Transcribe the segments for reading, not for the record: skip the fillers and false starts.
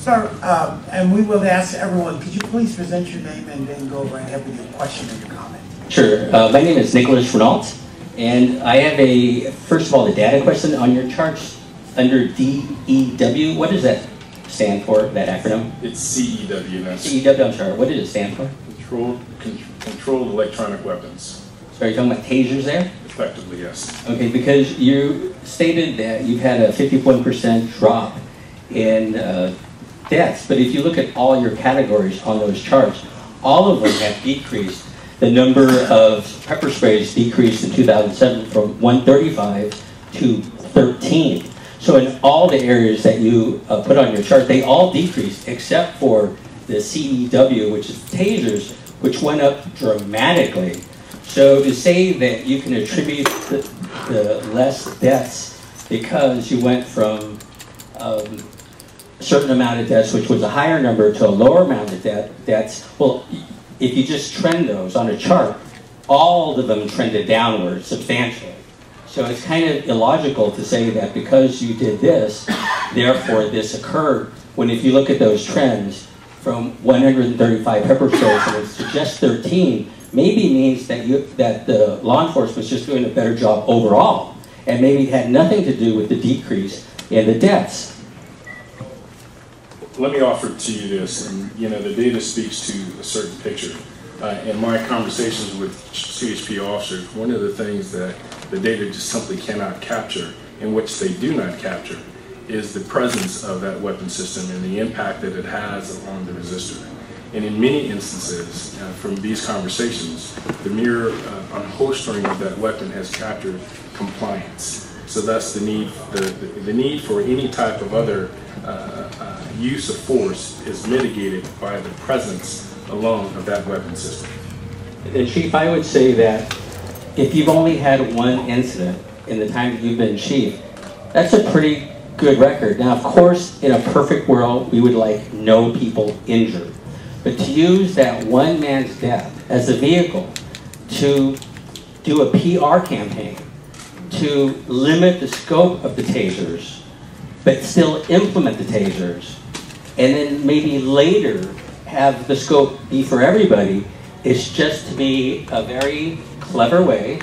Sir, and we will ask everyone, could you please present your name and then go right ahead with your question or your comment? Sure. My name is Chernault, and I have first of all, the data question on your charts under DEW. What does that stand for, that acronym? It's CEW. CEW, I'm sorry. What does it stand for? Controlled electronic weapons. So are you talking about tasers there? Effectively, yes. Okay, because you stated that you've had a 51% drop in deaths, but if you look at all your categories on those charts, all of them have decreased. The number of pepper sprays decreased in 2007 from 135 to 13. So in all the areas that you put on your chart, they all decreased except for the CEW, which is tasers, which went up dramatically. So to say that you can attribute the less deaths because you went from a certain amount of deaths, which was a higher number, to a lower amount of deaths, well, if you just trend those on a chart, all of them trended downward substantially. So it's kind of illogical to say that because you did this, therefore this occurred, when if you look at those trends from 135 pepper sprays and it's to just 13, maybe means that the law enforcement was just doing a better job overall, and maybe it had nothing to do with the decrease in the deaths. Let me offer to you this, and the data speaks to a certain picture. In my conversations with CHP officers, one of the things that the data just simply cannot capture, in which they do not capture, is the presence of that weapon system and the impact that it has on the resistor. And in many instances, from these conversations, the mere unholstering of that weapon has captured compliance. So thus the need for any type of other use of force is mitigated by the presence alone of that weapon system. And Chief, I would say that if you've only had one incident in the time that you've been Chief, that's a pretty good record. Now, of course, in a perfect world, we would like no people injured. But to use that one man's death as a vehicle to do a PR campaign, to limit the scope of the tasers, but still implement the tasers, and then maybe later have the scope be for everybody, is just to me a very clever way,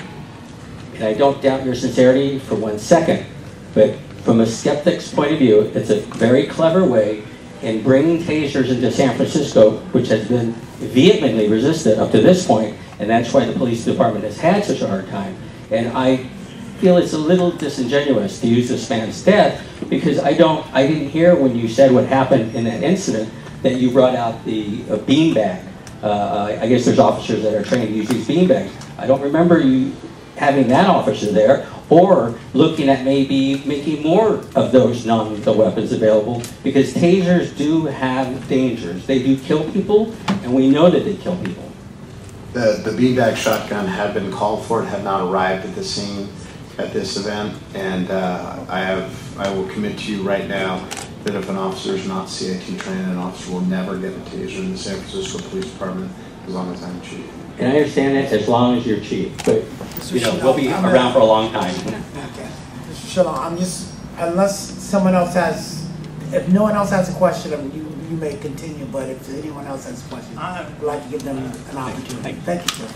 and I don't doubt your sincerity for 1 second, but from a skeptic's point of view, it's a very clever way in bringing tasers into San Francisco, which has been vehemently resisted up to this point, and that's why the police department has had such a hard time. And I feel it's a little disingenuous to use this man's death, because I didn't hear when you said what happened in that incident that you brought out the beanbag. I guess there's officers that are trained to use these beanbags. I don't remember you having that officer there, or looking at maybe making more of those non-lethal weapons available, because tasers do have dangers. They do kill people, and we know that they kill people. The beanbag shotgun had been called for. It had not arrived at the scene at this event, and I will commit to you right now that if an officer is not C.I.T. trained, an officer will never get a taser in the San Francisco Police Department as long as I'm Chief. And I understand that as long as you're Chief, but we'll be around for a long time. Okay. Mr. Chernault, unless someone else has, if no one else has a question, you may continue, but if anyone else has a question, I'd like to give them an opportunity. Thank you, sir.